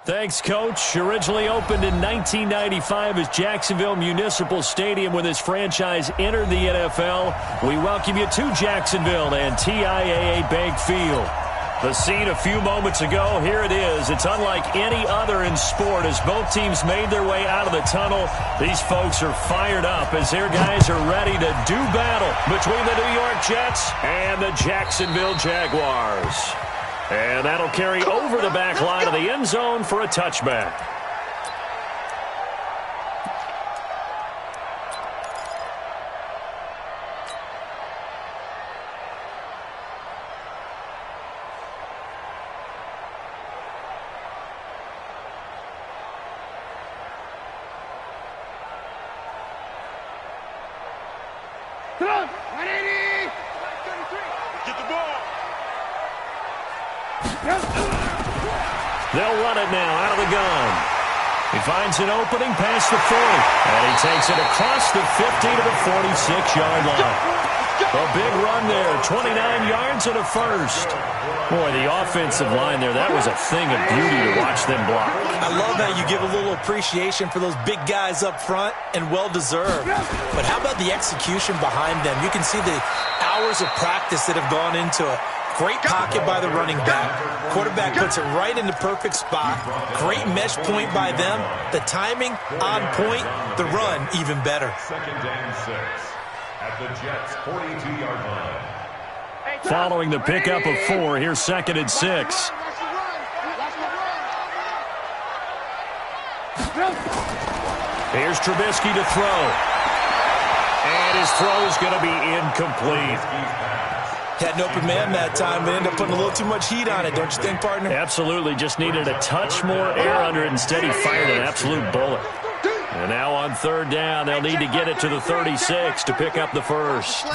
Thanks, Coach. Originally opened in 1995 as Jacksonville Municipal Stadium when this franchise entered the NFL. We welcome you to Jacksonville and TIAA Bank Field. The scene a few moments ago, here it is. It's unlike any other in sport as both teams made their way out of the tunnel. These folks are fired up as their guys are ready to do battle between the New York Jets and the Jacksonville Jaguars. And that'll carry over the back line of the end zone for a touchback. They'll run it now out of the gun. He finds an opening past the 40. And he takes it across the 50 to the 46-yard line. A big run there, 29 yards and a first. Boy, the offensive line there, that was a thing of beauty to watch them block. I love how you give a little appreciation for those big guys up front, and well-deserved. But how about the execution behind them? You can see the hours of practice that have gone into it. Great pocket by the running back. Quarterback puts it right in the perfect spot. Great mesh point by them. The timing on point. The run even better. Second and 6 at the Jets' 42-yard line. Following the pickup of 4, here's second and 6. Here's Trubisky to throw. And his throw is going to be incomplete. Had an open man that time, but ended up putting a little too much heat on it, don't you think, partner? Absolutely. Just needed a touch more air under it. Instead, he fired an absolute bullet. And now on third down, they'll need to get it to the 36 to pick up the first.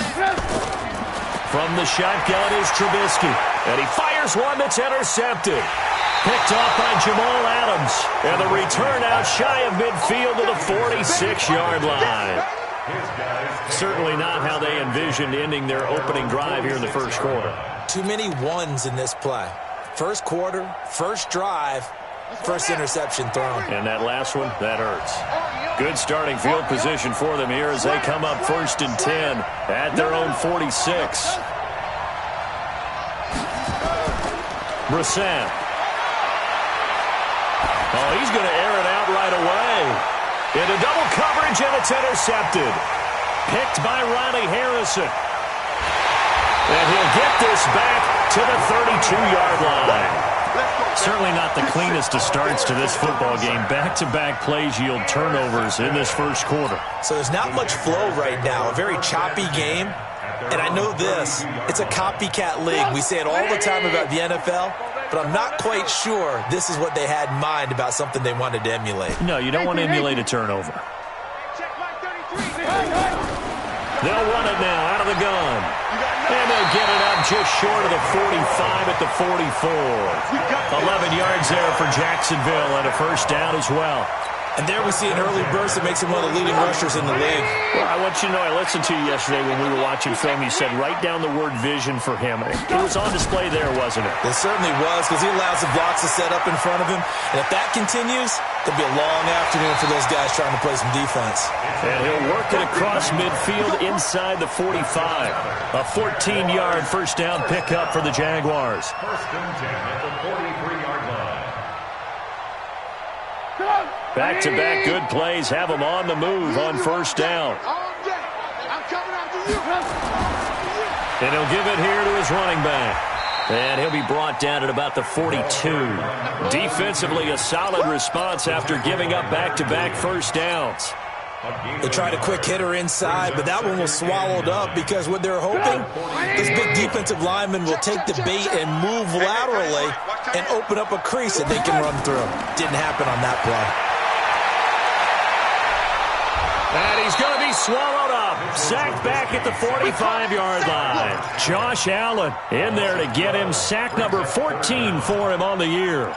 From the shotgun is Trubisky. And he fires one that's intercepted. Picked off by Jamal Adams. And the return out shy of midfield to the 46-yard line. Certainly not how they envisioned ending their opening drive here in the first quarter. Too many ones in this play. First quarter, first drive, first interception thrown. And that last one, that hurts. Good starting field position for them here as they come up first and 10 at their own 46. Brissett. Oh, he's going to air it out right away. Into double coverage, and it's intercepted. Picked by Ronnie Harrison. And he'll get this back to the 32-yard line. Certainly not the cleanest of starts to this football game. Back-to-back plays yield turnovers in this first quarter. So there's not much flow right now. A very choppy game. And I know this. It's a copycat league. We say it all the time about the NFL. But I'm not quite sure this is what they had in mind about something they wanted to emulate. No, you don't want to emulate a turnover. They'll run it now out of the gun. And they'll get it up just short of the 45 at the 44. 11 yards there for Jacksonville and a first down as well. And there we see an early burst that makes him one of the leading rushers in the league. Well, I want you to know, I listened to you yesterday when we were watching film. You said write down the word vision for him. It was on display there, wasn't it? It certainly was, because he allows the blocks to set up in front of him. And if that continues, there'll be a long afternoon for those guys trying to play some defense. And he'll work it across midfield inside the 45. A 14-yard first down pickup for the Jaguars. First and 10 at the 43-yard line. Back-to-back good plays have him on the move on first down. And he'll give it here to his running back. And he'll be brought down at about the 42. Defensively, a solid response after giving up back-to-back first downs. They tried a quick hitter inside, but that one was swallowed up because what they're hoping, this big defensive lineman will take the bait and move laterally and open up a crease that they can run through. Didn't happen on that play. And he's going to be swallowed up. Sacked back at the 45-yard line. Josh Allen in there to get him. Sack number 14 for him on the year.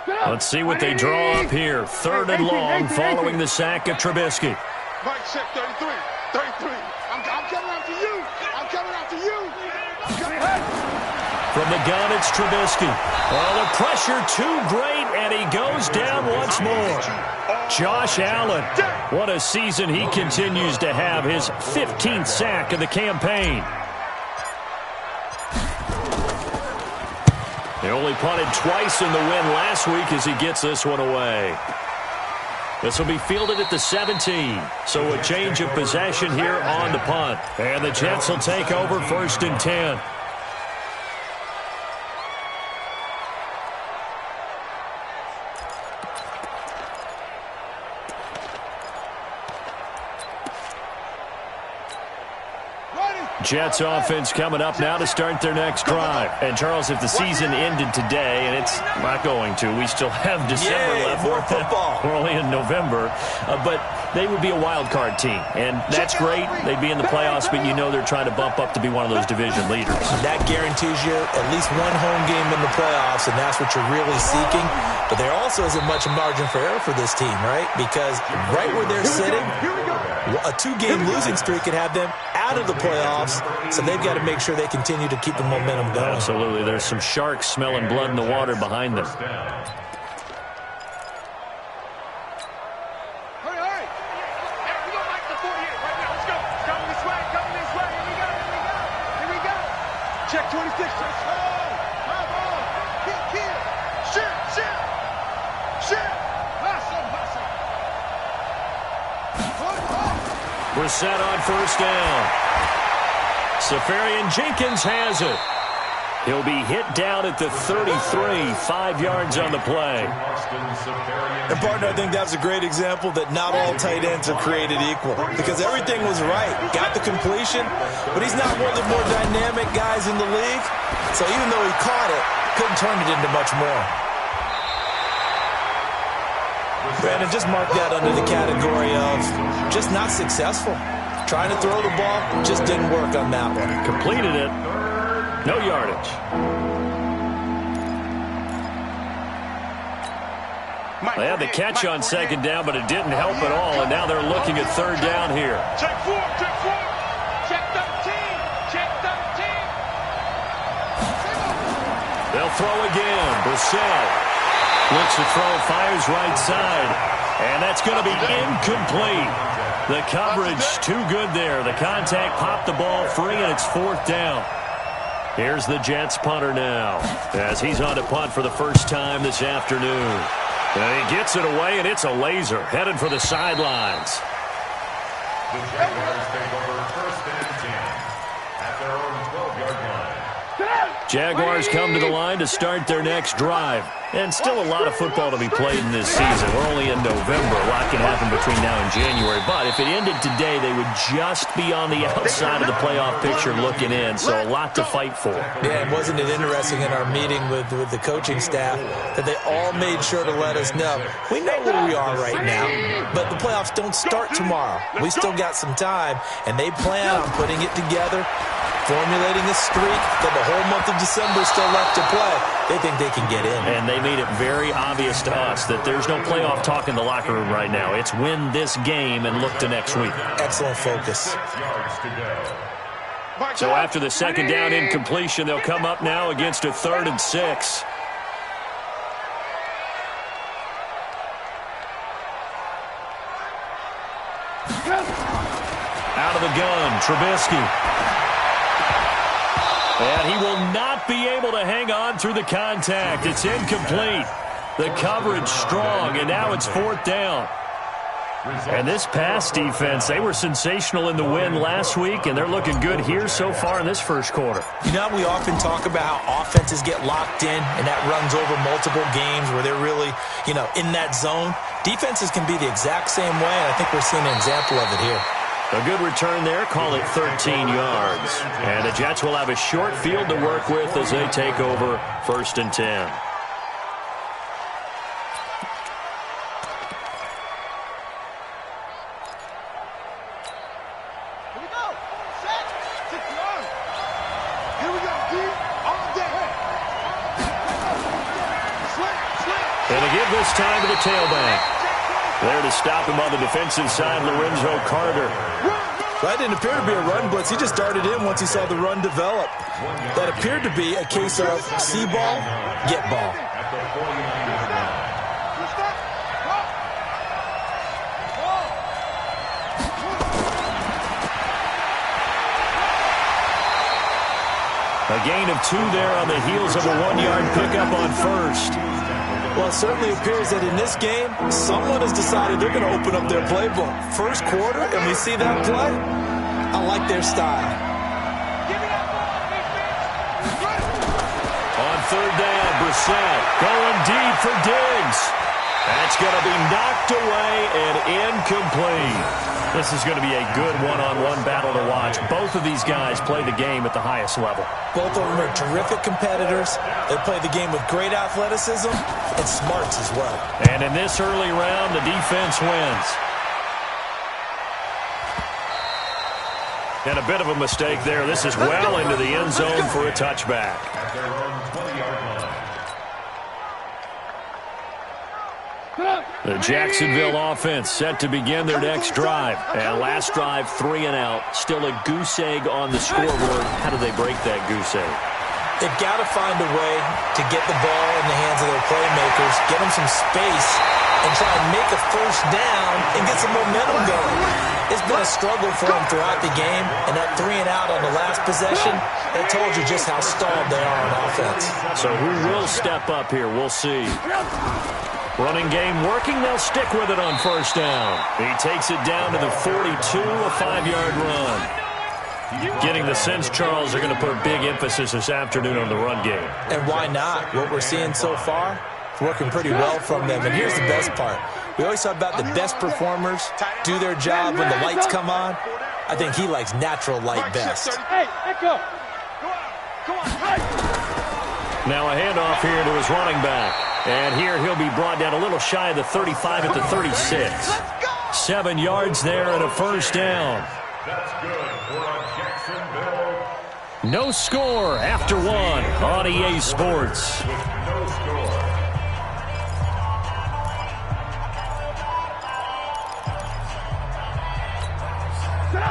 Let's see what they draw up here. Third and long following the sack of Trubisky. Mike, check 33. 33. I'm coming after you. I'm coming after you. From the gun, it's Trubisky. Oh, the pressure too great, and he goes down once more. Josh Allen, what a season he continues to have, his 15th sack of the campaign. He only punted twice in the win last week as he gets this one away. This will be fielded at the 17. So a change of possession here on the punt. And the Jets will take over 1st and 10. Jets offense coming up now to start their next drive. And, Charles, if the season ended today, and it's not going to, we still have December left. More football. We're only in November. But they would be a wild card team. And that's great. They'd be in the playoffs, but you know they're trying to bump up to be one of those division leaders. That guarantees you at least one home game in the playoffs, and that's what you're really seeking. But there also isn't much margin for error for this team, right? Because right where they're sitting, a 2-game losing streak could have them out of the playoffs, so they've got to make sure they continue to keep the momentum going. Absolutely. There's some sharks smelling blood in the water behind them. Check 26. We're set on 1st down. Safarian Jenkins has it. He'll be hit down at the 33, 5 yards on the play. And, partner, I think that's a great example that not all tight ends are created equal, because everything was right. Got the completion, but he's not one of the more dynamic guys in the league. So even though he caught it, couldn't turn it into much more. Brandon, just mark that under the category of just not successful. Trying to throw the ball, just didn't work on that one. Completed it. No yardage. They had the catch on 2nd down, but it didn't help at all, and now they're looking at 3rd down here. Check 4, check 4. Check 13, check 13. They'll throw again. Brissett looks to throw, fires right side, and that's going to be incomplete. The coverage too good there. The contact popped the ball free, and it's 4th down. Here's the Jets punter now as he's on to punt for the first time this afternoon. And he gets it away, and it's a laser headed for the sidelines. The Jaguars take over 1st and 10 at their own 12-yard line. Jaguars come to the line to start their next drive. And still a lot of football to be played in this season. We're only in November. A lot can happen between now and January. But if it ended today, they would just be on the outside of the playoff picture looking in. So a lot to fight for. Yeah, and wasn't it interesting in our meeting with the coaching staff that they all made sure to let us know, we know where we are right now, but the playoffs don't start tomorrow. We still got some time, and they plan on putting it together, formulating a streak that the whole month of December is still left to play. They think they can get in. And they made it very obvious to us that there's no playoff talk in the locker room right now. It's win this game and look to next week. Excellent focus. 6 yards to go. So after the 2nd down incompletion, they'll come up now against a 3rd and 6. Out of the gun, Trubisky. And he will not be able to hang on through the contact. It's incomplete. The coverage strong, and now it's 4th down. And this pass defense, they were sensational in the win last week, and they're looking good here so far in this first quarter. You know, we often talk about how offenses get locked in, and that runs over multiple games where they're really, in that zone. Defenses can be the exact same way, and I think we're seeing an example of it here. A good return there, call it 13 yards. And the Jets will have a short field to work with as they take over 1st and 10. Here we go. Set. 6 yards. Here we go. Deep. All day. Slant. And they give this time to the tailback. There to stop him on the defensive side, Lorenzo Carter. That didn't appear to be a run blitz. He just darted in once he saw the run develop. That appeared to be a case of see ball, get ball. A gain of 2 there on the heels of a 1-yard pickup on first. Well, it certainly appears that in this game, someone has decided they're going to open up their playbook. First quarter, and we see that play. I like their style. On third down, Brissett going deep for Diggs. That's going to be knocked away and incomplete. This is going to be a good one-on-one battle to watch. Both of these guys play the game at the highest level. Both of them are terrific competitors. They play the game with great athleticism and smarts as well. And in this early round, the defense wins. And a bit of a mistake there. This is well into the end zone for a touchback. The Jacksonville offense set to begin their next drive. And last drive, 3 and out. Still a goose egg on the scoreboard. How do they break that goose egg? They've got to find a way to get the ball in the hands of their playmakers, get them some space, and try and make a first down and get some momentum going. It's been a struggle for them throughout the game, and that 3 and out on the last possession, that told you just how stalled they are on offense. So who will step up here? We'll see. Running game working. They'll stick with it on first down. He takes it down to the 42, a 5-yard run. Getting the sense, Charles, are going to put a big emphasis this afternoon on the run game. And why not? What we're seeing so far, it's working pretty well from them. And here's the best part. We always talk about the best performers do their job when the lights come on. I think he likes natural light best. Now a handoff here to his running back. And here he'll be brought down a little shy of the 35 at the 36. 7 yards there and a first down. That's good for Jacksonville. No score after 1 on EA Sports. With no score.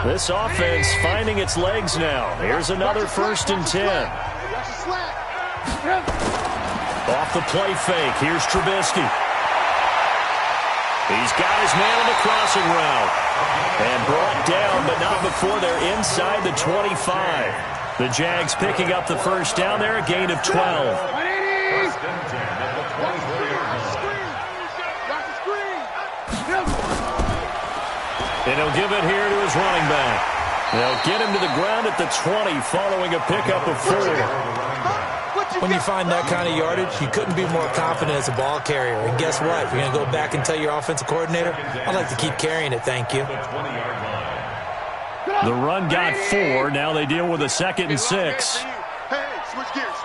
This offense finding its legs now. Here's another 1st and 10. Off the play fake. Here's Trubisky. He's got his man on the crossing route. And brought down, but not before they're inside the 25. The Jags picking up the first down there, a gain of 12. First and 10 at the 23-yard line. And he'll give it here to his running back. They'll get him to the ground at the 20 following a pickup of 4. When you find that kind of yardage, you couldn't be more confident as a ball carrier. And guess what? You're going to go back and tell your offensive coordinator, I'd like to keep carrying it, thank you. The run got 4. Now they deal with a 2nd and 6. Hey, switch gears.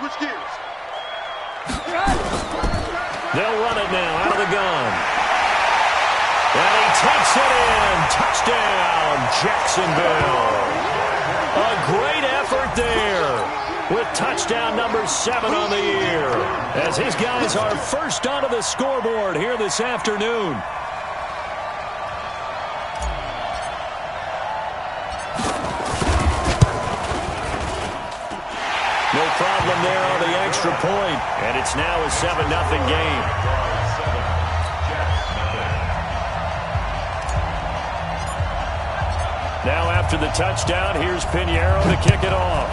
They'll run it now out of the gun. And he takes it in. Touchdown, Jacksonville. A great effort there with touchdown number 7 on the year as his guys are first onto the scoreboard here this afternoon. No problem there on the extra point, and it's now a 7-0 game. Now after the touchdown, here's Pinheiro to kick it off.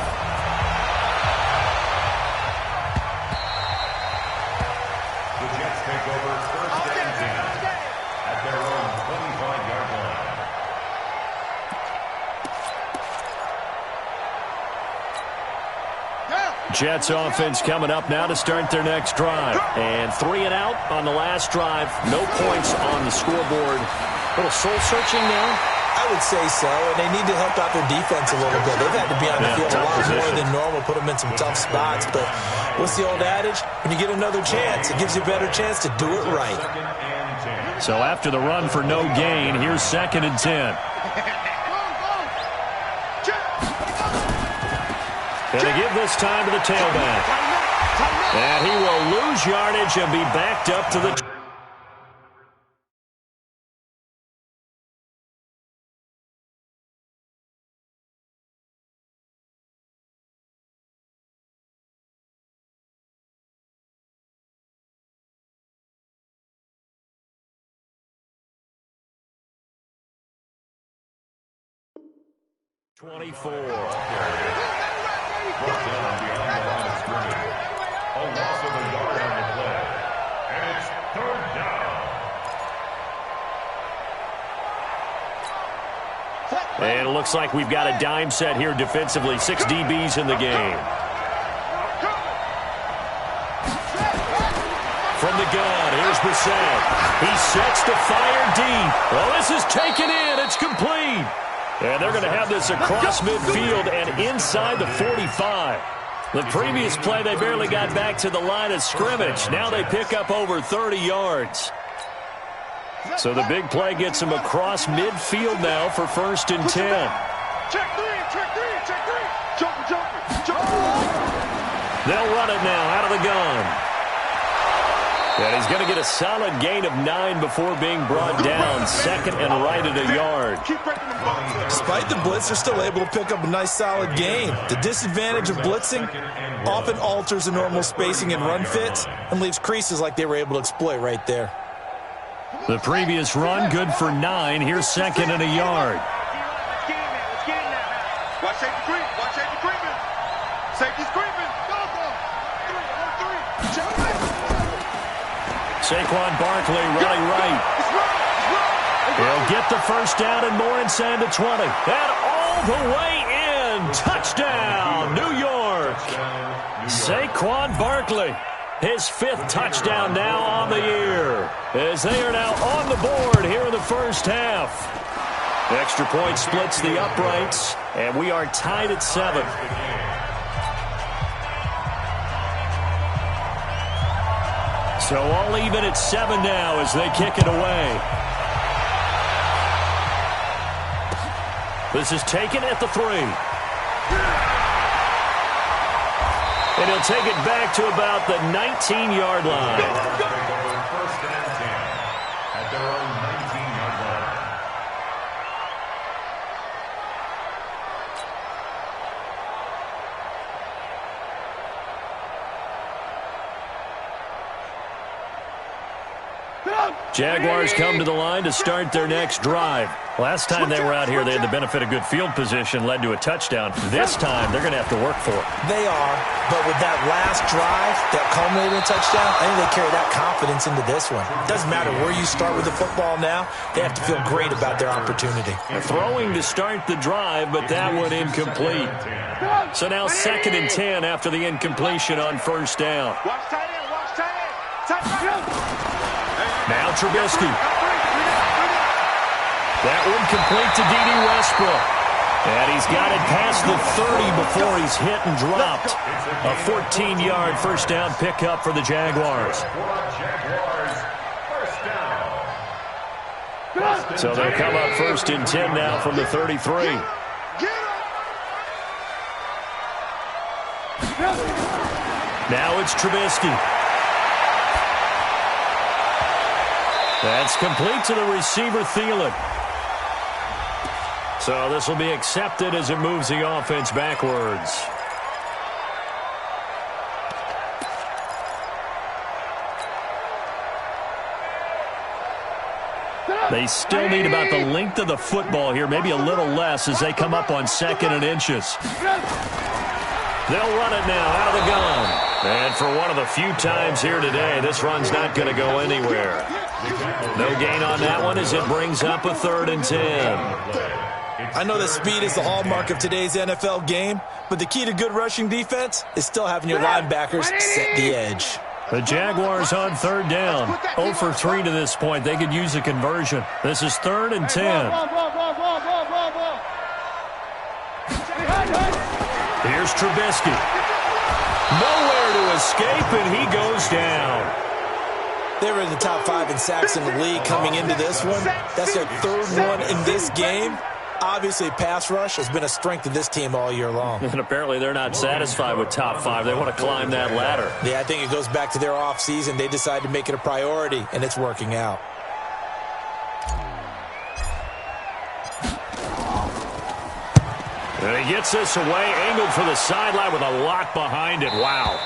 The Jets take over first and 10 at their own 25-yard line. Jets offense coming up now to start their next drive. And 3 and out on the last drive. No points on the scoreboard. A little soul-searching now. I would say so, and they need to help out their defense a little bit. They've had to be on the field a lot more than normal, put them in some tough spots. But what's the old adage? When you get another chance, it gives you a better chance to do it right. So after the run for no gain, here's 2nd and 10. And they give this time to the tailback. And he will lose yardage and be backed up to the 24. Brought down behind the line of scrimmage. A loss of a yard on the play. And it's third down. And it looks like we've got a dime set here defensively. 6 DBs in the game. From the gun, here's Brissett. He sets to fire deep. Well, this is taken in. It's complete. And they're going to have this across midfield and inside the 45. The previous play, they barely got back to the line of scrimmage. Now they pick up over 30 yards. So the big play gets them across midfield now for 1st and 10. Check three, check three, check three. Jumper. They'll run it now out of the gun. And he's going to get a solid gain of 9 before being brought down. 2nd and right at a yard. Despite the blitz, they're still able to pick up a nice solid gain. The disadvantage of blitzing often alters the normal spacing and run fits and leaves creases like they were able to exploit right there. The previous run, good for 9. Here's 2nd and a yard. Let's get in there. Watch safety creep. Watch safety creeping. Safety's creeping. Go. 3, 1, 3. Saquon Barkley running right. He'll get the first down and more inside the 20. And all the way in. Touchdown, New York. Saquon Barkley. His 5th touchdown now on the year. As they are now on the board here in the first half. The extra point splits the uprights. And we are tied at 7. So all even at 7 now as they kick it away. This is taken at the 3. And he'll take it back to about the 19-yard line. First and 10 at their own 19-yard line. Jaguars come to the line to start their next drive. Last time they were out here, they had the benefit of good field position, led to a touchdown. This time, they're going to have to work for it. They are, but with that last drive that culminated in a touchdown, I think they carry that confidence into this one. It doesn't matter where you start with the football now. They have to feel great about their opportunity. Throwing to start the drive, but that one incomplete. So now 2nd and 10 after the incompletion on 1st down. Watch tight end. Now Trubisky. That one complete to D.D. Westbrook. And he's got it past the 30 before he's hit and dropped. A 14-yard first down pickup for the Jaguars. So they'll come up 1st and 10 now from the 33. Now it's Trubisky. That's complete to the receiver, Thielen. So this will be accepted as it moves the offense backwards. They still need about the length of the football here, maybe a little less as they come up on 2nd and inches. They'll run it now out of the gun. And for one of the few times here today, this run's not going to go anywhere. No gain on that one as it brings up a 3rd and 10. I know that speed is the hallmark of today's NFL game, but the key to good rushing defense is still having your linebackers set the edge. The Jaguars on 3rd down. 0 for 3 to this point. They could use a conversion. This is 3rd and 10. Here's Trubisky. Nowhere to escape, and he goes down. They were in the top 5 in sacks in the league coming into this one. That's their 3rd one in this game. Obviously, pass rush has been a strength of this team all year long. And apparently they're not satisfied with top 5. They want to climb that ladder. Yeah, I think it goes back to their offseason. They decided to make it a priority, and it's working out. And he gets this away, angled for the sideline with a lot behind it. Wow.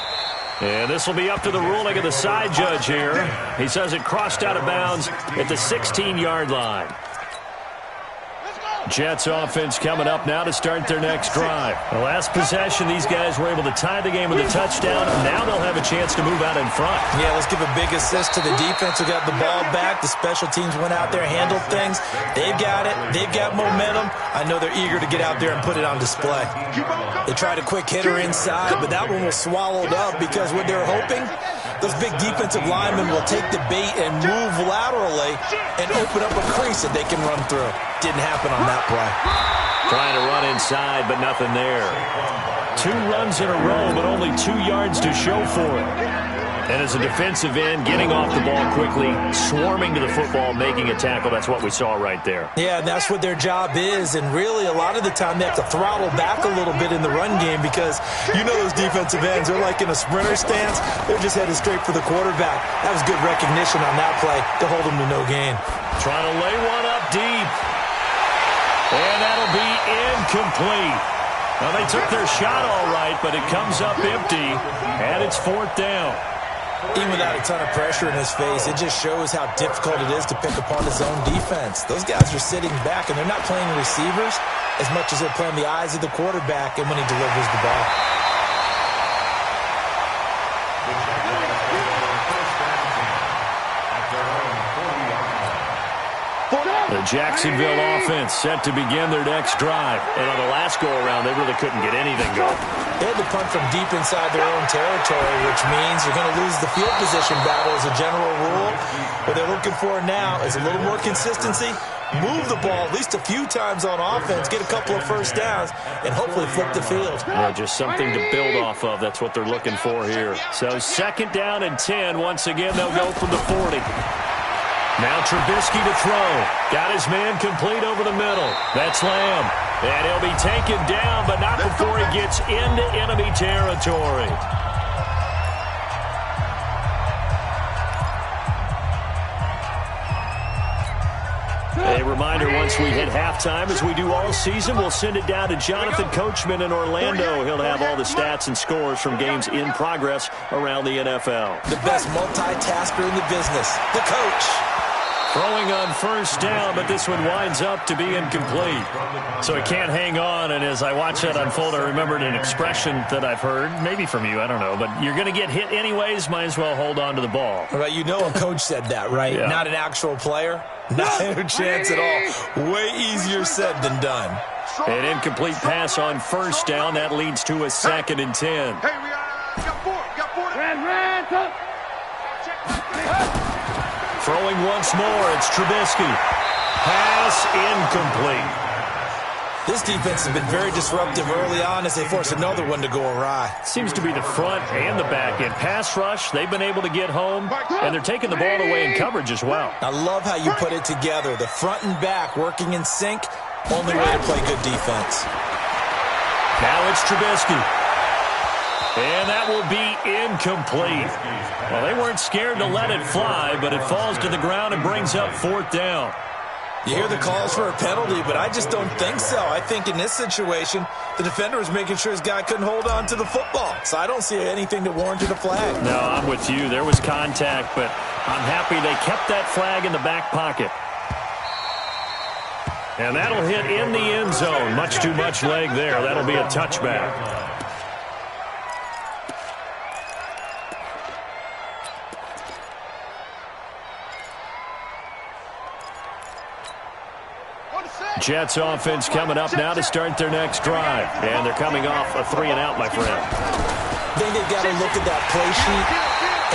And this will be up to the ruling of the side judge here. He says it crossed out of bounds at the 16-yard line. Let's go. Jets offense coming up now to start their next drive. The last possession, these guys were able to tie the game with a touchdown. Now they'll have a chance to move out in front. Yeah, let's give a big assist to the defense who got the ball back. The special teams went out there, handled things. They've got it. They've got momentum. I know they're eager to get out there and put it on display. They tried a quick hitter inside, but that one was swallowed up because what they were hoping, those big defensive linemen will take the bait and move laterally and open up a crease that they can run through. Didn't happen on that play. Trying to run inside, but nothing there. 2 runs in a row, but only 2 yards to show for it. And as a defensive end, getting off the ball quickly, swarming to the football, making a tackle, that's what we saw right there. Yeah, and that's what their job is. And really, a lot of the time, they have to throttle back a little bit in the run game because you know those defensive ends, they're like in a sprinter stance. They're just headed straight for the quarterback. That was good recognition on that play to hold them to no gain. Trying to lay one up deep. And that'll be incomplete. Well, they took their shot all right, but it comes up empty, and it's 4th down. Even without a ton of pressure in his face, it just shows how difficult it is to pick apart his own defense. Those guys are sitting back, and they're not playing receivers as much as they're playing the eyes of the quarterback and when he delivers the ball. The Jacksonville offense set to begin their next drive. And on the last go-around, they really couldn't get anything going. They had to punt from deep inside their own territory, which means you're going to lose the field position battle as a general rule. What they're looking for now is a little more consistency, move the ball at least a few times on offense, get a couple of first downs, and hopefully flip the field. Yeah, just something to build off of. That's what they're looking for here. So 2nd down and 10. Once again, they'll go from the 40. Now Trubisky to throw. Got his man complete over the middle. That's Lamb. And he'll be taken down, but not before he gets into enemy territory. A reminder, once we hit halftime, as we do all season, we'll send it down to Jonathan Coachman in Orlando. He'll have all the stats and scores from games in progress around the NFL. The best multitasker in the business, the coach. Throwing on 1st down, but this one winds up to be incomplete. So he can't hang on, and as I watch that unfold, I remembered an expression that I've heard, maybe from you, I don't know, but you're going to get hit anyways, might as well hold on to the ball. Right, you know a coach said that, right? Yeah. Not an actual player. Not a chance at all. Way easier said than done. An incomplete pass on 1st down. That leads to a 2nd and 10. Hey, we got 4. Ran. Throwing once more, it's Trubisky. Pass incomplete. This defense has been very disruptive early on as they force another one to go awry. Seems to be the front and the back end. Pass rush, they've been able to get home, and they're taking the ball away in coverage as well. I love how you put it together. The front and back working in sync, only way to play good defense. Now it's Trubisky. And that will be incomplete. Well, they weren't scared to let it fly, but it falls to the ground and brings up 4th down. You hear the calls for a penalty, but I just don't think so. I think in this situation, the defender was making sure his guy couldn't hold on to the football. So I don't see anything that warranted a flag. No, I'm with you. There was contact, but I'm happy they kept that flag in the back pocket. And that'll hit in the end zone. Much too much leg there. That'll be a touchback. Jets offense coming up now to start their next drive. And they're coming off a 3-and-out, my friend. I think they've got to look at that play sheet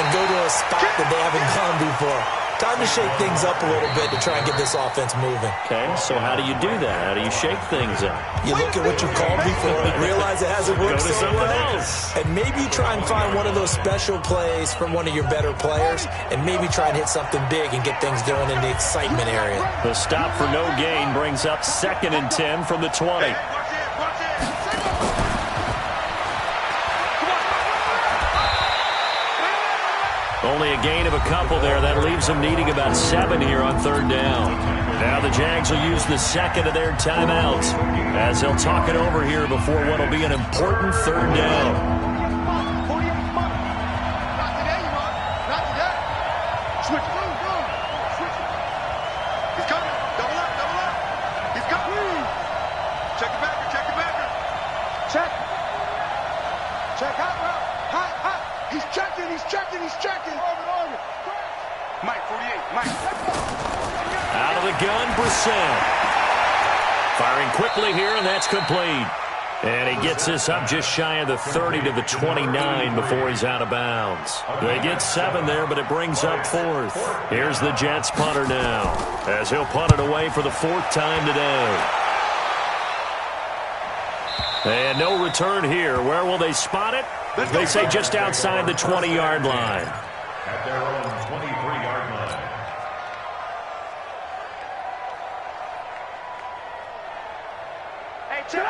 and go to a spot that they haven't gone before. Time to shake things up a little bit to try and get this offense moving. Okay, so how do you do that? How do you shake things up? You look at what you called before and realize it hasn't worked so well. And maybe try and find one of those special plays from one of your better players and maybe try and hit something big and get things going in the excitement area. The stop for no gain brings up 2nd and 10 from the 20. Only a gain of a couple there. That leaves them needing about 7 here on 3rd down. Now the Jags will use the 2nd of their timeouts as they'll talk it over here before what will be an important 3rd down. Not today. Switch. He's coming. Double up. He's coming. Mike, 48. Mike. Out of the gun, Brissett. Firing quickly here, and that's complete. And he gets this up just shy of the 30 to the 29 before he's out of bounds. They get 7 there, but it brings up 4th. Here's the Jets punter now, as he'll punt it away for the 4th time today. And no return here. Where will they spot it? They say just outside the 20-yard line. At their own 23-yard line.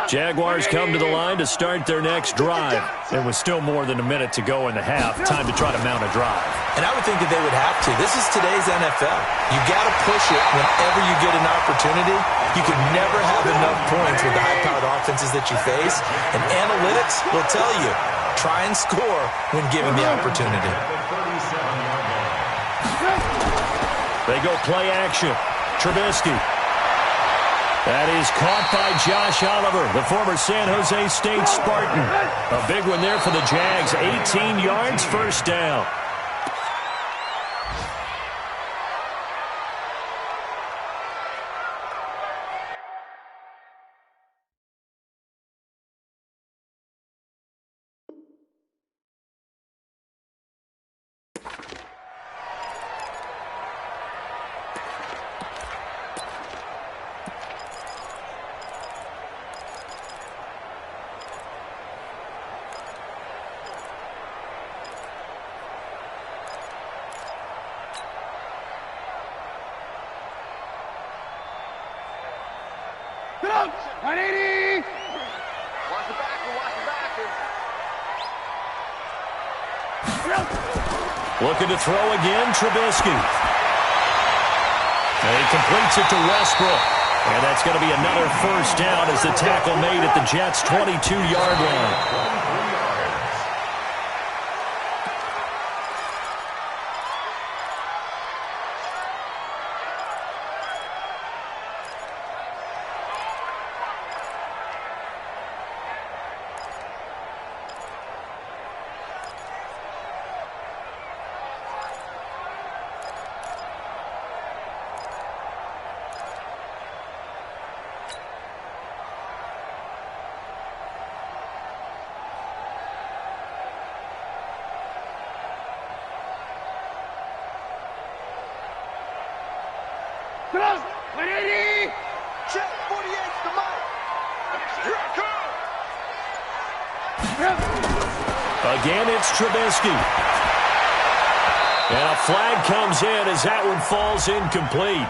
Jaguars come to the line to start their next drive. And with still more than a minute to go in the half, time to try to mount a drive. And I would think that they would have to. This is today's NFL. You got to push it whenever you get an opportunity. You could never have enough points with the high-powered offenses that you face. And analytics will tell you, try and score when given the opportunity. They go play action. Trubisky. That is caught by Josh Oliver, the former San Jose State Spartan. A big one there for the Jags. 18 yards, first down. Get up! 180! Watch the backer, watch the backer. Looking to throw again, Trubisky. And he completes it to Westbrook. And that's going to be another first down as the tackle made at the Jets' 22-yard line. Get up! 180! Check 48's the mic. Here I come! Again, it's Trubisky. And a flag comes in as that one falls incomplete.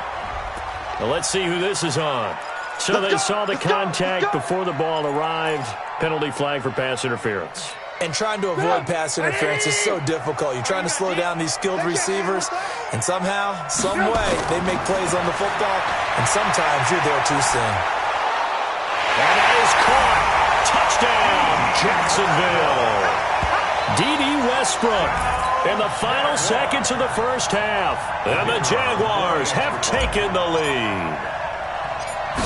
Now let's see who this is on. So they saw the contact before the ball arrived. Penalty flag for pass interference. And trying to avoid pass interference is so difficult. You're trying to slow down these skilled receivers, and somehow, some way, they make plays on the football, and sometimes you're there too soon. And that is caught. Touchdown, Jacksonville. D.D. Westbrook in the final seconds of the first half. And the Jaguars have taken the lead.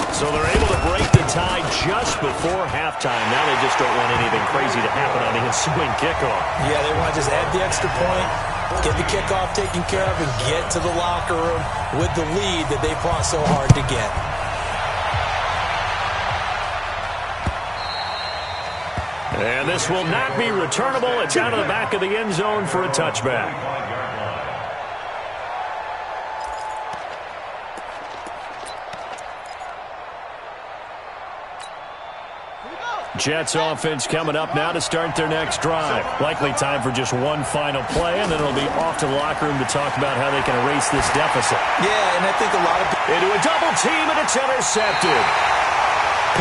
So they're able to break the tie just before halftime. Now they just don't want anything crazy to happen on the ensuing kickoff. Yeah, they want to just add the extra point, get the kickoff taken care of, and get to the locker room with the lead that they fought so hard to get. And this will not be returnable. It's out of the back of the end zone for a touchback. Jets offense coming up now to start their next drive. Likely time for just one final play, and then it'll be off to the locker room to talk about how they can erase this deficit. Yeah, and I think a lot of people... Into a double team, and it's intercepted.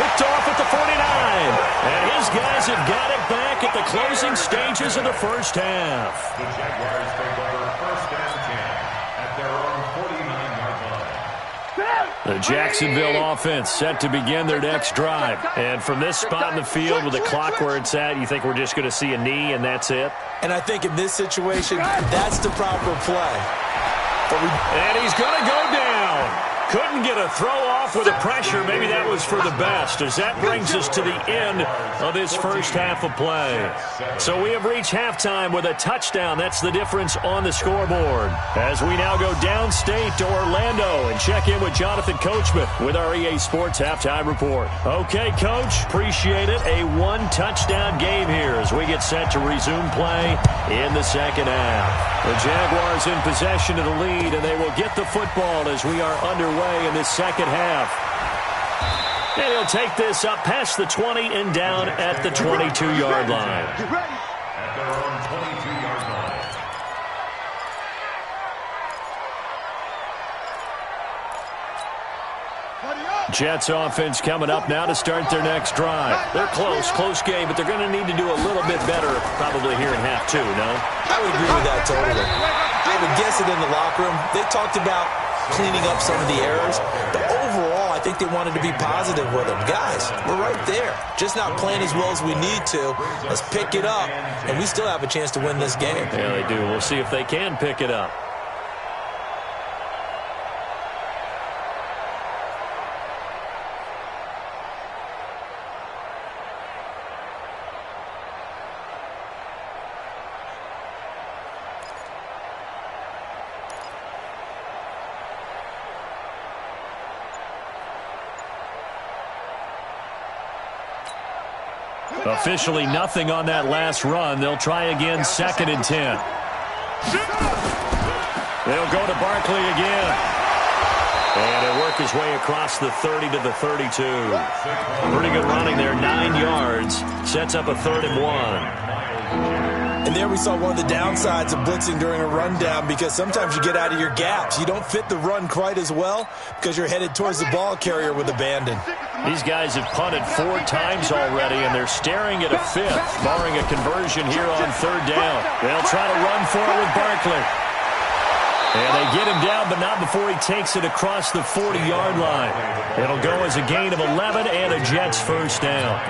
Picked off at the 49. And his guys have got it back at the closing stages of the first half. The Jaguars take over first and 10 at their own 49-yard line. The Jacksonville offense set to begin their next drive. And from this spot in the field with the clock where it's at, you think we're just going to see a knee and that's it? And I think in this situation, that's the proper play. And he's going to go down. Couldn't get a throw off with the pressure. Maybe that was for the best, as that brings us to the end of this first half of play. So we have reached halftime with a touchdown. That's the difference on the scoreboard. As we now go downstate to Orlando and check in with Jonathan Coachman with our EA Sports Halftime Report. Okay, Coach, appreciate it. A one-touchdown game here as we get set to resume play in the second half. The Jaguars in possession of the lead, and they will get the football as we are underway in this second half. And he'll take this up past the 20 and down at the 22-yard line. At their own 22-yard line. Jets offense coming up now to start their next drive. They're close game, but they're going to need to do a little bit better probably here in half two, no? I would agree with that totally. I would guess it in the locker room. They talked about cleaning up some of the errors, but overall I think they wanted to be positive with them. Guys, we're right there. Just not playing as well as we need to. Let's pick it up, and we still have a chance to win this game. Yeah, they do. We'll see if they can pick it up. Officially nothing on that last run. They'll try again, 2nd and 10. They'll go to Barkley again. And he'll work his way across the 30 to the 32. Pretty good running there, 9 yards. Sets up a 3rd and 1. And there we saw one of the downsides of blitzing during a rundown, because sometimes you get out of your gaps. You don't fit the run quite as well because you're headed towards the ball carrier with abandon. These guys have punted 4 times already, and they're staring at a 5th, barring a conversion here on 3rd down. They'll try to run for it with Barkley. And they get him down, but not before he takes it across the 40-yard line. It'll go as a gain of 11 and a Jets first down.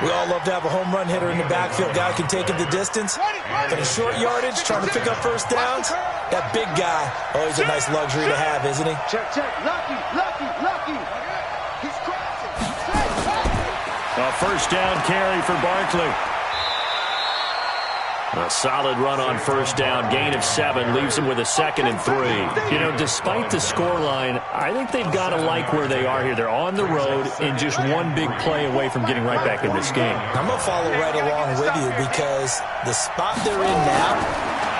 We all love to have a home run hitter in the backfield. Guy can take it the distance. But in short yardage, trying to pick up first downs, that big guy, always a nice luxury to have, isn't he? Check. Lucky. He's crossing. A first down carry for Barkley. A solid run on first down. Gain of 7 leaves them with a 2nd and 3. You know, despite the scoreline, I think they've got to like where they are here. They're on the road and just one big play away from getting right back in this game. I'm going to follow right along with you, because the spot they're in now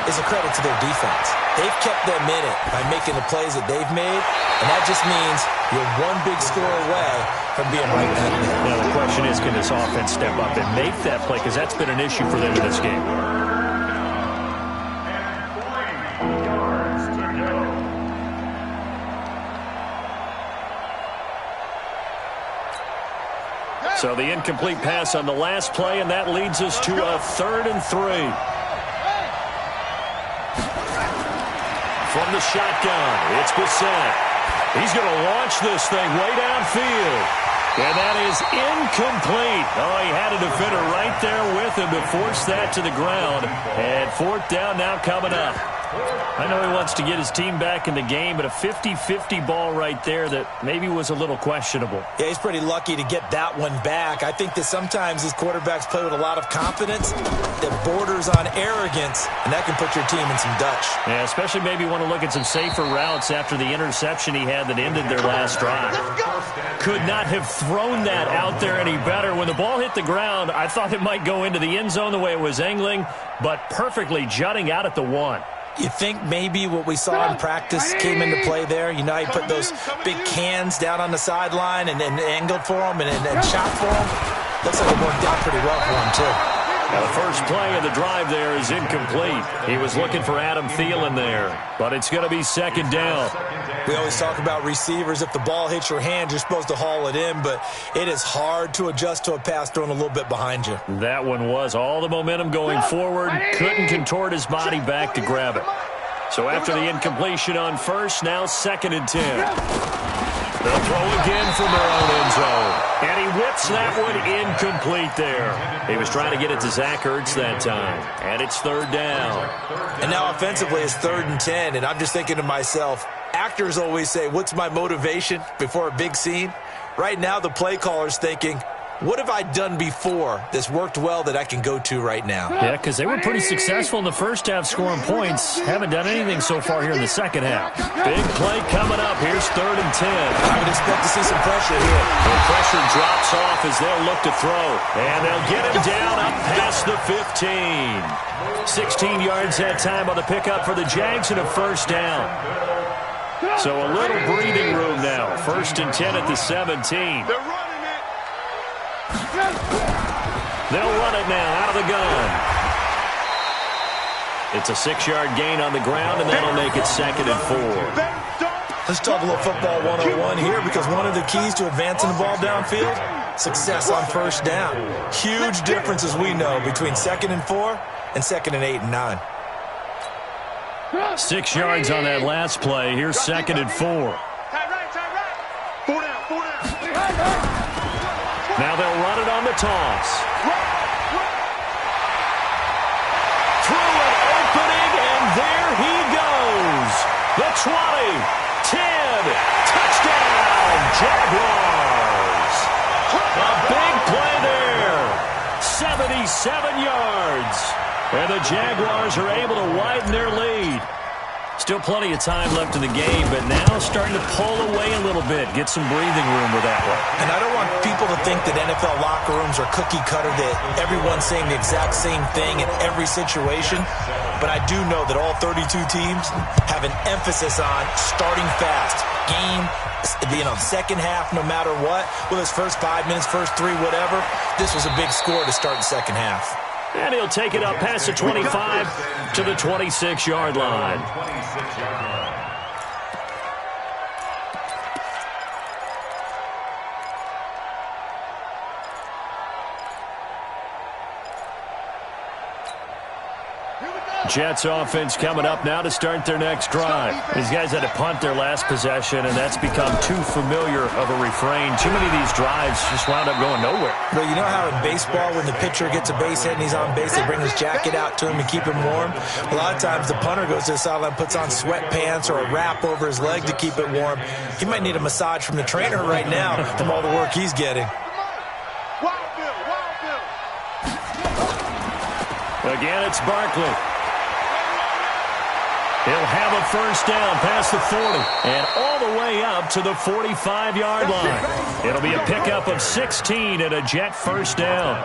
is a credit to their defense. They've kept them in it by making the plays that they've made, and that just means you're one big score away from being right back there. Now, the question is, can this offense step up and make that play? Because that's been an issue for them in this game. So the incomplete pass on the last play, and that leads us to a 3rd and 3. From the shotgun, it's Bissett. He's going to launch this thing way downfield. And that is incomplete. Oh, he had a defender right there with him to force that to the ground. And 4th down now coming up. I know he wants to get his team back in the game, but a 50-50 ball right there that maybe was a little questionable. Yeah, he's pretty lucky to get that one back. I think that sometimes these quarterbacks play with a lot of confidence that borders on arrogance, and that can put your team in some Dutch. Yeah, especially maybe want to look at some safer routes after the interception he had that ended their last drive. Could not have thrown that out there any better. When the ball hit the ground, I thought it might go into the end zone the way it was angling, but perfectly jutting out at the 1. You think maybe what we saw in practice came into play there? You know, he put those big cans down on the sideline and angled for him and shot for him. Looks like it worked out pretty well for him, too. Now, the first play of the drive there is incomplete. He was looking for Adam Thielen there, but it's going to be 2nd down. We always talk about receivers. If the ball hits your hand, you're supposed to haul it in, but it is hard to adjust to a pass thrown a little bit behind you. That one was all the momentum going forward. Couldn't contort his body back to grab it. So after the incompletion on first, now 2nd and 10. They'll throw again from their own end zone. And he whips that one incomplete there. He was trying to get it to Zach Ertz that time. And it's 3rd down. And now offensively it's 3rd and 10, and I'm just thinking to myself, actors always say, what's my motivation before a big scene? Right now, the play caller's thinking, what have I done before that's worked well that I can go to right now? Yeah, because they were pretty successful in the first half scoring points. Haven't done anything so far here in the second half. Big play coming up. Here's 3rd and 10. I would expect to see some pressure here. The pressure drops off as they'll look to throw. And they'll get him down up past the 15. 16 yards that time on the pickup for the Jags and a 1st down. So a little breathing room now. 1st and 10 at the 17. They're running it. They'll run it now out of the gun. It's a 6-yard gain on the ground, and that'll make it 2nd and 4. Let's talk a little football 101 here, because one of the keys to advancing the ball downfield, success on 1st down. Huge difference, as we know, between 2nd and 4 and 2nd and 8 and 9. 6 yards on that last play. Here's 2nd and 4. Tie right. 4 down. Now they'll run it on the toss. Through an opening, and there he goes. The 20, 10, touchdown, Jaguars. A big play there. 77 yards. And the Jaguars are able to widen their lead. Still plenty of time left in the game, but now starting to pull away a little bit. Get some breathing room with that one. And I don't want people to think that NFL locker rooms are cookie cutter, that everyone's saying the exact same thing in every situation. But I do know that all 32 teams have an emphasis on starting fast. Game, second half, no matter what. Whether it's first 5 minutes, first 3, whatever. This was a big score to start the second half. And he'll take it up past the 25 to the 26-yard line. Jets offense coming up now to start their next drive. These guys had to punt their last possession, and that's become too familiar of a refrain. Too many of these drives just wound up going nowhere. But you know how in baseball, when the pitcher gets a base hit and he's on base, they bring his jacket out to him and keep him warm? A lot of times the punter goes to the sideline, puts on sweatpants or a wrap over his leg to keep it warm. He might need a massage from the trainer right now from all the work he's getting. Wild Bill. Again, it's Barkley. He'll have a 1st down past the 40 and all the way up to the 45-yard line. It'll be a pickup of 16 and a Jet 1st down.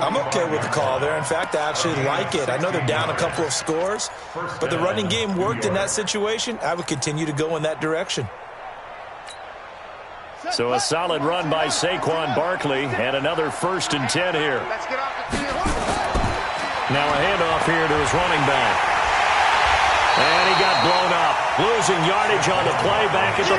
I'm okay with the call there. In fact, I actually like it. I know they're down a couple of scores, but the running game worked in that situation. I would continue to go in that direction. So a solid run by Saquon Barkley and another 1st and 10 here. Let's get off the field. Now a handoff here to his running back. And he got blown up, losing yardage on the play back at the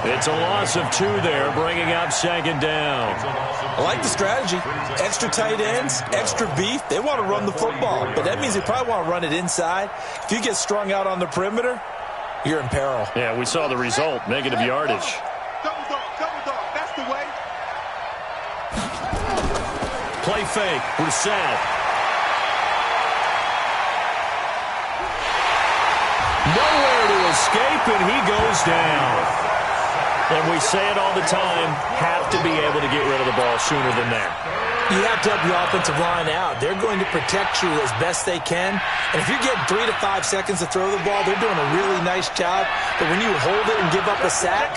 44. It's a loss of 2 there, bringing up 2nd down. I like the strategy. Extra tight ends, extra beef. They want to run the football, but that means they probably want to run it inside. If you get strung out on the perimeter, you're in peril. Yeah, we saw the result, negative yardage. Double dog, that's the way. Play fake, Brissett. Nowhere to escape, and he goes down. And we say it all the time, have to be able to get rid of the ball sooner than that. You have to help your offensive line out. They're going to protect you as best they can. And if you get 3 to 5 seconds to throw the ball, they're doing a really nice job. But when you hold it and give up a sack,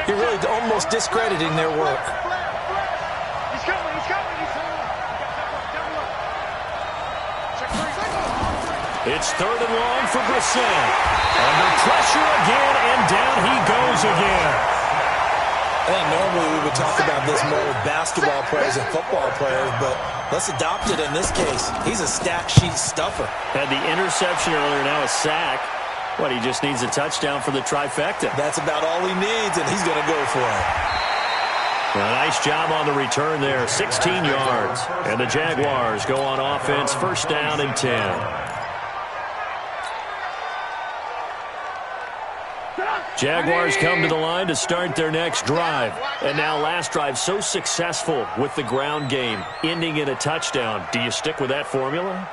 you're really almost discrediting their work. He's coming. It's 3rd and long for Brissett. Under pressure again, and down he goes again. I think normally we would talk about this more with basketball players and football players, but let's adopt it in this case. He's a stat sheet stuffer. Had the interception earlier, now a sack. What, he just needs a touchdown for the trifecta. That's about all he needs, and he's going to go for it. A nice job on the return there, 16 yards. And the Jaguars go on offense, 1st down and 10. Jaguars come to the line to start their next drive. And now last drive so successful with the ground game, ending in a touchdown. Do you stick with that formula?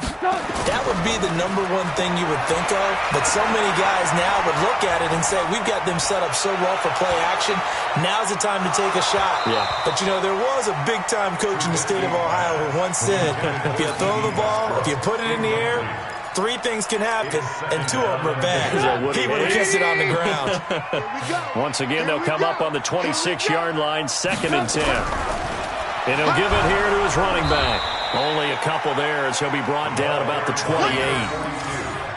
That would be the #1 thing you would think of, but so many guys now would look at it and say, we've got them set up so well for play action. Now's the time to take a shot. Yeah. But, you know, there was a big-time coach in the state of Ohio who once said, if you throw the ball, if you put it in the air, 3 things can happen, and 2 of them are bad. He would have kissed it on the ground. Once again, they'll come up on the 26-yard line, 2nd and 10. And he'll give it here to his running back. Only a couple there as he'll be brought down about the 28.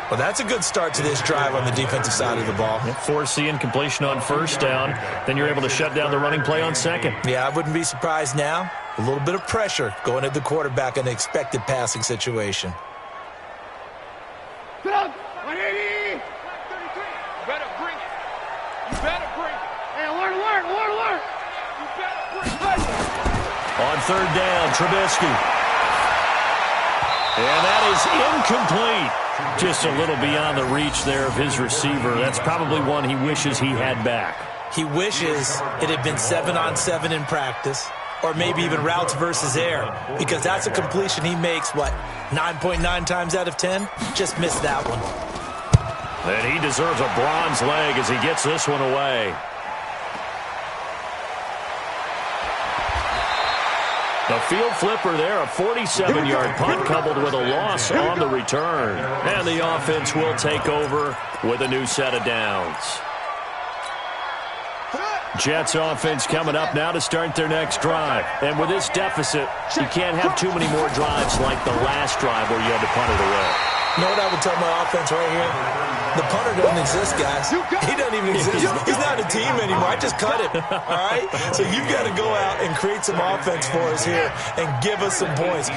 Well, that's a good start to this drive on the defensive side of the ball. Force the incompletion on 1st down. Then you're able to shut down the running play on 2nd. Yeah, I wouldn't be surprised now. A little bit of pressure going at the quarterback in an expected passing situation. Get up! 180! 33! You better bring it. You better bring it. Hey, alert! You better bring it. On 3rd down, Trubisky. And that is incomplete. Just a little beyond the reach there of his receiver. That's probably one he wishes he had back. He wishes it had been 7-on-7 in practice, or maybe even routes versus air, because that's a completion he makes, 9.9 times out of 10? Just missed that one. And he deserves a bronze leg as he gets this one away. The field flipper there, a 47-yard punt coupled with a loss on the return. And the offense will take over with a new set of downs. Jets offense coming up now to start their next drive. And with this deficit, you can't have too many more drives like the last drive where you had to punt it away. You know what I would tell my offense right here? The punter doesn't exist, guys. He doesn't even exist. He's not a team anymore. I just cut him, all right? So you've got to go out and create some offense for us here and give us some points.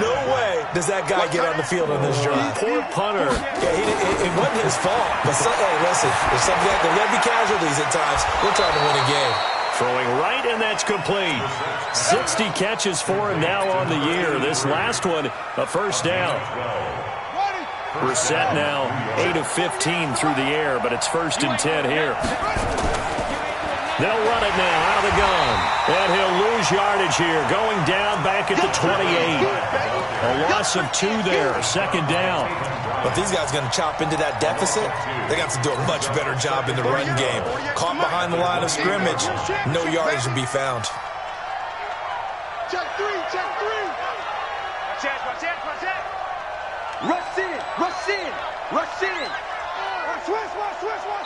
No way does that guy get on the field on this drive. Poor punter. Yeah, it wasn't his fault. But hey, listen, there's something like there'll be casualties at times. We're trying to win a game. Throwing right, and that's complete. 60 catches for him now on the year. This last one, a 1st down. Brissett now 8 of 15 through the air, but it's 1st and 10 here. They'll run it now out of the gun. And he'll lose yardage here, going down back at the 28. A loss of 2 there, 2nd down. But these guys are going to chop into that deficit. They got to do a much better job in the run game. Caught behind the line of scrimmage, no yardage to be found. Check 3, check 3. Watch out. Rush in.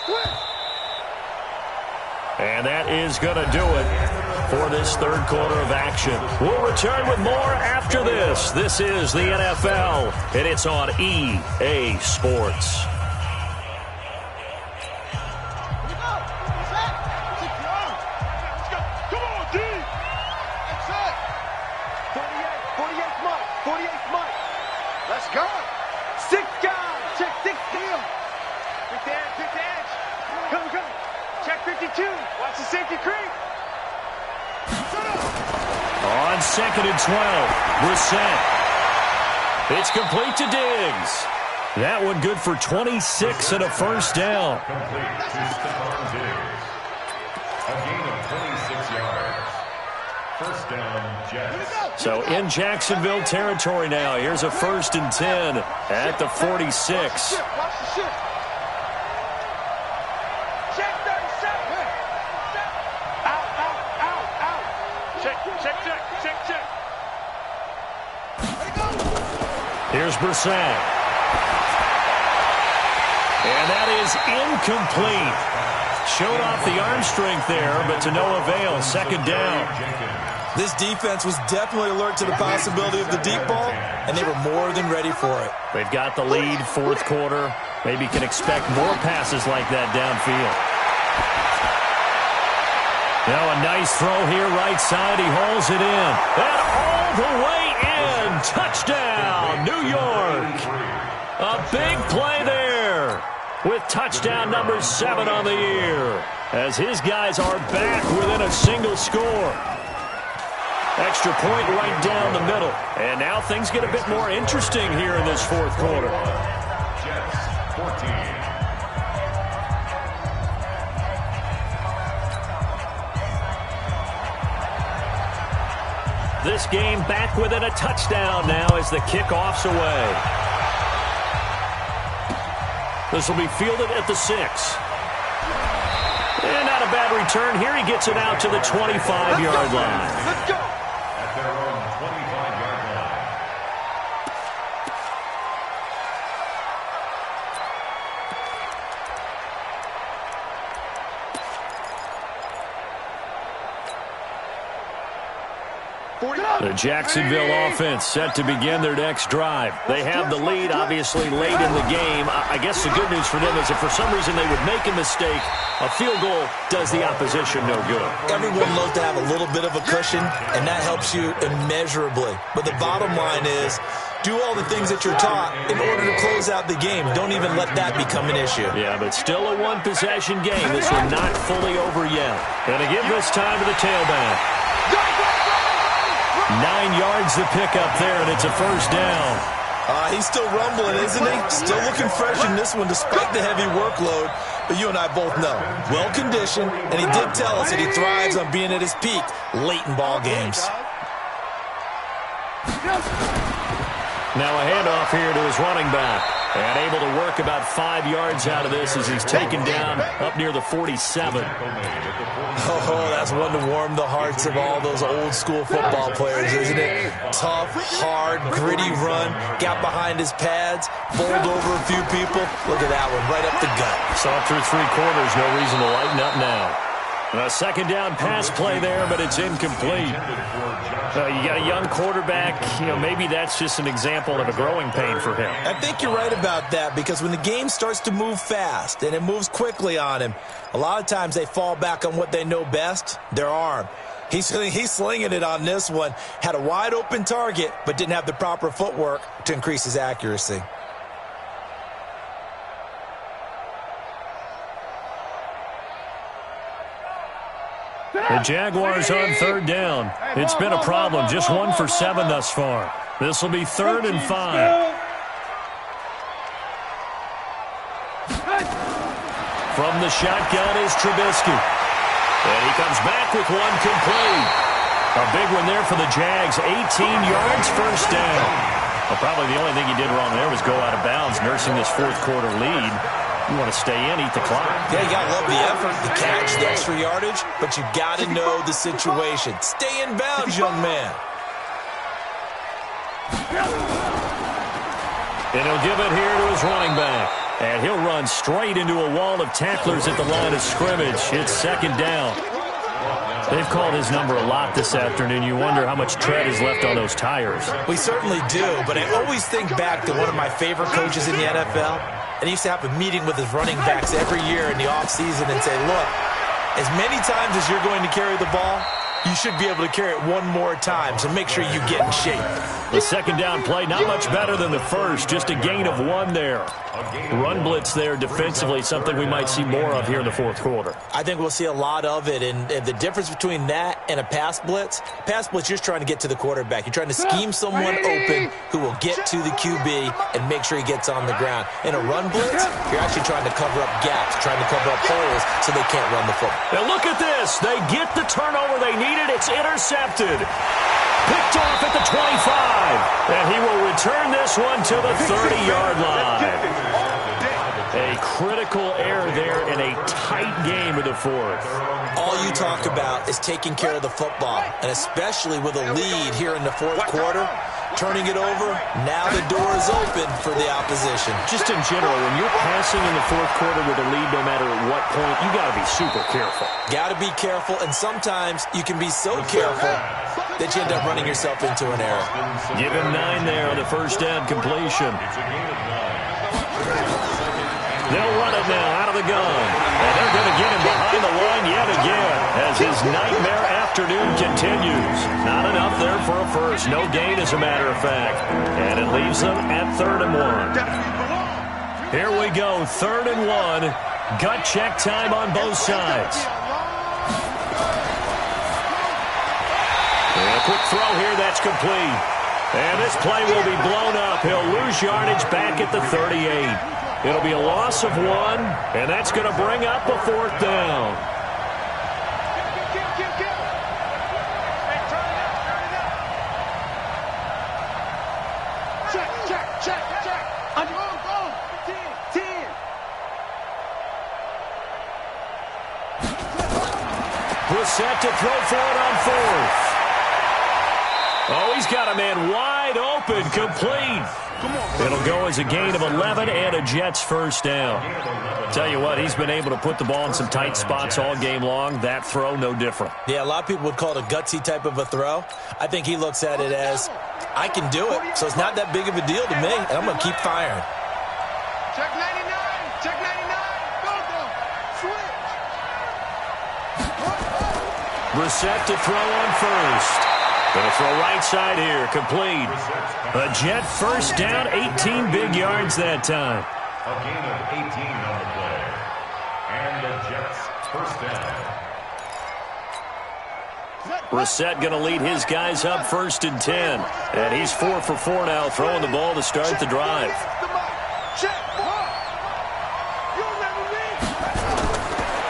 Switch. And that is going to do it for this 3rd quarter of action. We'll return with more after this. This is the NFL, and it's on EA Sports. Let's go. 6 guys. Check 6 deal. Pick the edge. Come. Check 52. Watch the safety creep. On 2nd and 12, Brissett. It's complete to Diggs. That one good for 26 and a 1st down. Complete to Stephon Diggs. A gain of 26 yards. 1st down, Jets. So in Jacksonville territory now. Here's a 1st and 10 at the 46. Watch the shift. Check 37. Out. Check. Here's Brissett. And that is incomplete. Showed off the arm strength there, but to no avail. 2nd down. This defense was definitely alert to the possibility of the deep ball, and they were more than ready for it. They've got the lead, 4th quarter. Maybe can expect more passes like that downfield. Now a nice throw here, right side. He hauls it in. And all the way in. Touchdown, New York. A big play there with touchdown number 7 on the year as his guys are back within a single score. Extra point right down the middle. And now things get a bit more interesting here in this 4th quarter. Jets 14. This game back within a touchdown now as the kickoff's away. This will be fielded at the 6. And not a bad return. Here he gets it out to the 25-yard line. Let's go. At their own 25-yard line. The Jacksonville offense set to begin their next drive. They have the lead, obviously, late in the game. I guess the good news for them is if for some reason they would make a mistake, a field goal does the opposition no good. Everyone loves to have a little bit of a cushion, and that helps you immeasurably. But the bottom line is, do all the things that you're taught in order to close out the game. Don't even let that become an issue. Yeah, but still a one-possession game. This one not fully over yet. And to give this time to the tailback. 9 yards the pickup there, and it's a first down. He's still rumbling, isn't he? Still looking fresh in this one despite the heavy workload. But you and I both know, well-conditioned, and he did tell us that he thrives on being at his peak late in ball games. Now a handoff here to his running back. And able to work about 5 yards out of this as he's taken down up near the 47. Oh, that's one to warm the hearts of all those old-school football players, isn't it? Tough, hard, gritty run, got behind his pads, bowled over a few people. Look at that one, right up the gut. Saw it through 3 quarters, no reason to lighten up now. A second down pass play there, but it's incomplete. You got a young quarterback. Maybe that's just an example of a growing pain for him. I think you're right about that because when the game starts to move fast and it moves quickly on him, a lot of times they fall back on what they know best, their arm. He's slinging it on this one. Had a wide open target, but didn't have the proper footwork to increase his accuracy. The Jaguars on third down. It's been a problem. Just 1 for 7 thus far. This will be 3rd and 5. From the shotgun is Trubisky. And he comes back with one complete. A big one there for the Jags. 18 yards, first down. Well, probably the only thing he did wrong there was go out of bounds, nursing this fourth quarter lead. You want to stay in, eat the clock. Yeah, you got to love the effort, the catch, the extra yardage, but you got to know the situation. Stay in bounds, young man. And he'll give it here to his running back. And he'll run straight into a wall of tacklers at the line of scrimmage. It's second down. They've called his number a lot this afternoon. You wonder how much tread is left on those tires. We certainly do, but I always think back to one of my favorite coaches in the NFL. And he used to have a meeting with his running backs every year in the offseason and say, look, as many times as you're going to carry the ball, you should be able to carry it one more time, so make sure you get in shape. The second down play, not much better than the first, just a gain of 1 there. Run blitz there defensively, something we might see more of here in the fourth quarter. I think we'll see a lot of it, and the difference between that and a pass blitz, you're just trying to get to the quarterback. You're trying to scheme someone open who will get to the QB and make sure he gets on the ground. In a run blitz, you're actually trying to cover up gaps, trying to cover up holes so they can't run the football. Now look at this. They get the turnover they needed. It's intercepted. Picked off at the 25. And he will return this one to the 30-yard line. A critical error there in a tight game of the fourth. All you talk about is taking care of the football, and especially with a lead here in the fourth quarter, turning it over, now the door is open for the opposition. Just in general, when you're passing in the fourth quarter with a lead, no matter at what point, you got to be super careful. Got to be careful, and sometimes you can be so careful that you end up running yourself into an error. Give him 9 there on the first down completion. They'll run it now out of the gun. And they're going to get him behind the line yet again as his nightmare afternoon continues. Not enough there for a first. No gain, as a matter of fact. And it leaves them at 3rd and 1. Here we go, 3rd and 1. Gut check time on both sides. And a quick throw here, that's complete. And this play will be blown up. He'll lose yardage back at the 38. It'll be a loss of 1, and that's going to bring up a 4th down. Brissett to throw for it on fourth. Oh, he's got a man wide open, complete. It'll go as a gain of 11 and a Jets first down. Tell you what, he's been able to put the ball in some tight spots all game long. That throw, no different. Yeah, a lot of people would call it a gutsy type of a throw. I think he looks at it as, I can do it, so it's not that big of a deal to me, and I'm going to keep firing. Check 99. Check 99. Go, go. Switch. Brissett to throw on first. Going to throw right side here, complete. A Jet first down, 18 big yards that time. A gain of 18 on the play. And the Jets first down. Brissett going to lead his guys up first and 10. And he's 4 for 4 now, throwing the ball to start the drive.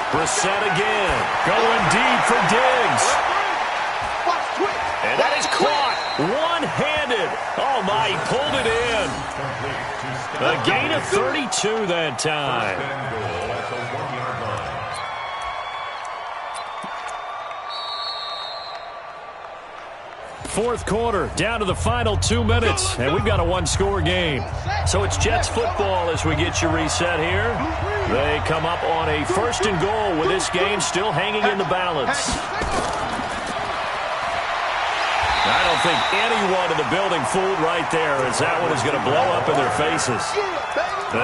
Brissett again, going deep for Diggs. And that is caught, one-handed. Oh, my, he pulled it in. A gain of 32 that time. Fourth quarter, down to the final 2 minutes, and we've got a one-score game. So it's Jets football as we get you reset here. They come up on a first and goal with this game still hanging in the balance. I don't think anyone in the building fooled right there, as that one is going to blow up in their faces.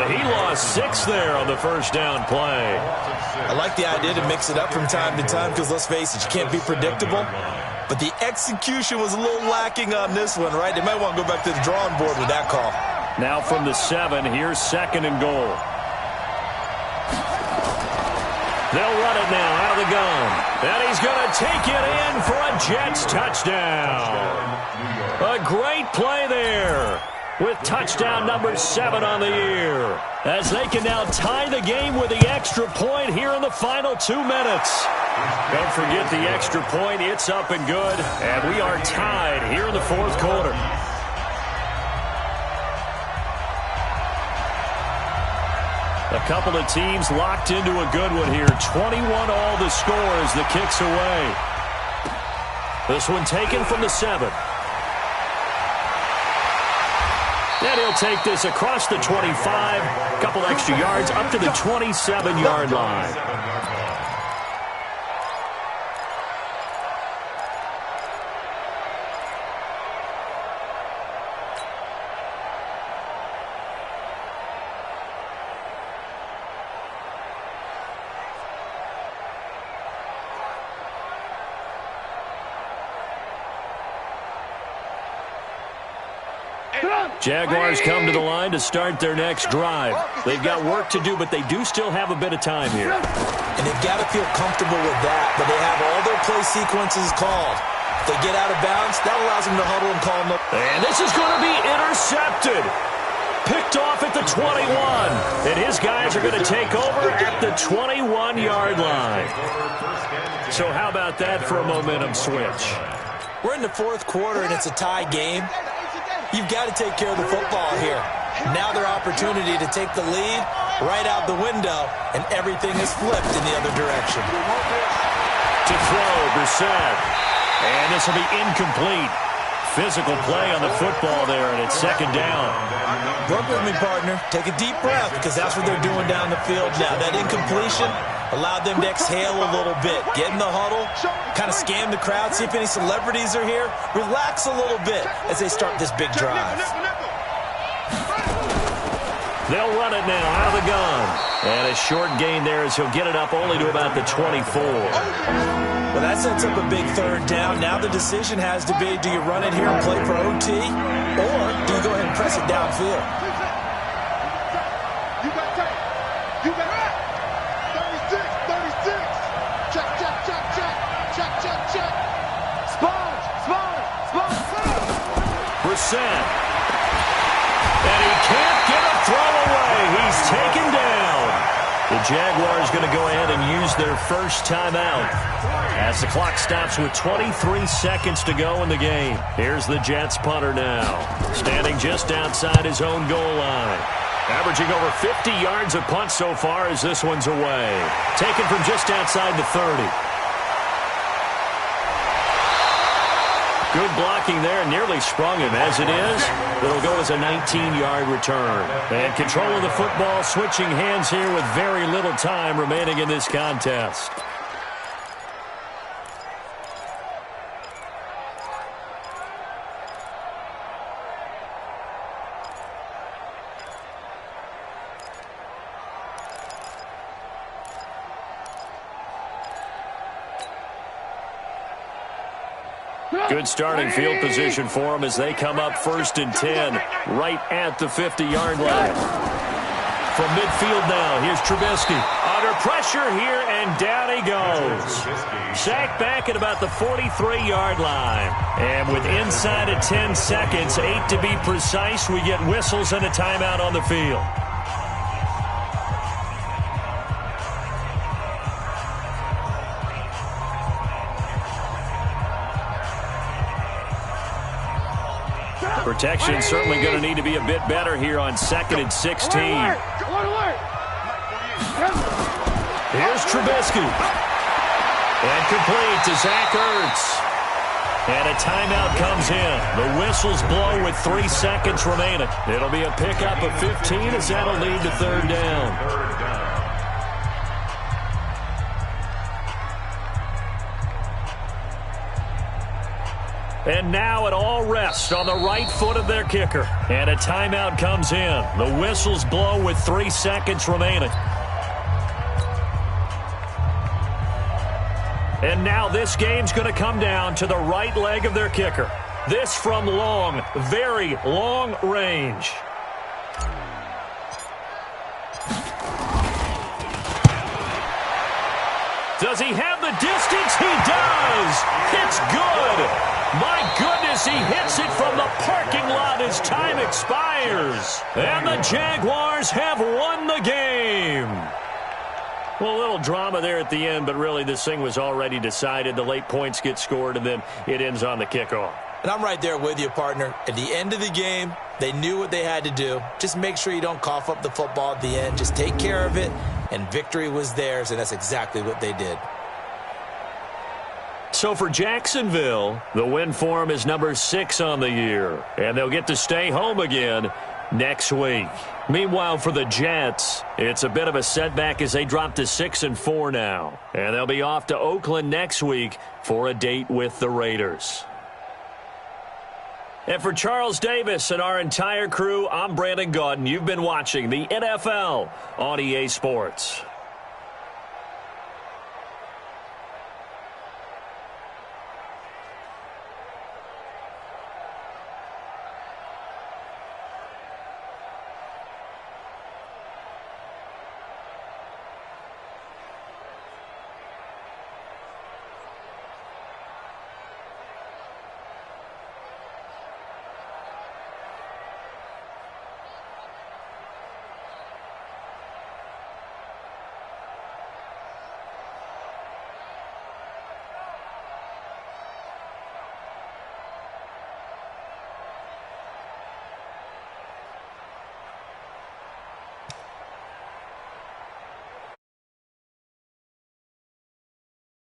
He lost 6 there on the first down play. I like the idea to mix it up from time to time because, let's face it, you can't be predictable. But the execution was a little lacking on this one, right? They might want to go back to the drawing board with that call. Now from the 7, here's second and goal. They'll run it now out of the gun. And he's going to take it in for a Jets touchdown. A great play there with touchdown number 7 on the year. As they can now tie the game with the extra point here in the final 2 minutes. Don't forget the extra point. It's up and good. And we are tied here in the fourth quarter. A couple of teams locked into a good one here. 21 all the score as the kick's away. This one taken from the 7. And he'll take this across the 25. A couple extra yards up to the 27-yard line. Jaguars come to the line to start their next drive. They've got work to do, but they do still have a bit of time here. And they've got to feel comfortable with that, but they have all their play sequences called. If they get out of bounds, that allows them to huddle and call them up. And this is going to be intercepted. Picked off at the 21. And his guys are going to take over at the 21-yard line. So how about that for a momentum switch? We're in the fourth quarter, and it's a tie game. You've got to take care of the football here. Now their opportunity to take the lead right out the window, and everything is flipped in the other direction. To throw, Brissett. And this will be incomplete. Physical play on the football there, and it's second down. Work with me, partner. Take a deep breath, because that's what they're doing down the field now. That incompletion allowed them to exhale a little bit. Get in the huddle, kind of scan the crowd, see if any celebrities are here. Relax a little bit as they start this big drive. They'll run it now out of the gun. And a short gain there as he'll get it up only to about the 24. Well, that sets up a big third down. Now the decision has to be, do you run it here and play for OT, or do you go ahead and press it downfield? You got tape. You got it. 36, 36. Check, check, check, check. Check, check, check. Sponge, sponge, sponge. Brissett. And he can't get a throw away. He's taken down. The Jaguars going to go ahead and use their first timeout as the clock stops with 23 seconds to go in the game. Here's the Jets punter now, standing just outside his own goal line. Averaging over 50 yards a punt so far as this one's away. Taken from just outside the 30. Good blocking there, nearly sprung him. As it is, it'll go as a 19-yard return. And control of the football, switching hands here with very little time remaining in this contest. Good starting field position for them as they come up 1st and 10, right at the 50-yard line. From midfield now, here's Trubisky. Under pressure here, and down he goes. Sacked back at about the 43-yard line. And with inside of 10 seconds, 8 to be precise, we get whistles and a timeout on the field. Protection certainly going to need to be a bit better here on 2nd and 16. Here's Trubisky. And complete to Zach Ertz. And a timeout comes in. The whistles blow with 3 seconds remaining. It'll be a pickup of 15 as that'll lead to 3rd down. And now it all rests on the right foot of their kicker. And a timeout comes in. The whistles blow with 3 seconds remaining. And now this game's going to come down to the right leg of their kicker. This from long, very long range. Does he have the distance? He does! It's good! My goodness, he hits it from the parking lot as time expires. And the Jaguars have won the game. Well, a little drama there at the end, but really this thing was already decided. The late points get scored, and then it ends on the kickoff. And I'm right there with you, partner. At the end of the game, they knew what they had to do. Just make sure you don't cough up the football at the end. Just take care of it, and victory was theirs, and that's exactly what they did. So for Jacksonville, the win for them is number 6 on the year, and they'll get to stay home again next week. Meanwhile, for the Jets, it's a bit of a setback as they drop to 6-4 now, and they'll be off to Oakland next week for a date with the Raiders. And for Charles Davis and our entire crew, I'm Brandon Gaudin. You've been watching the NFL on EA Sports.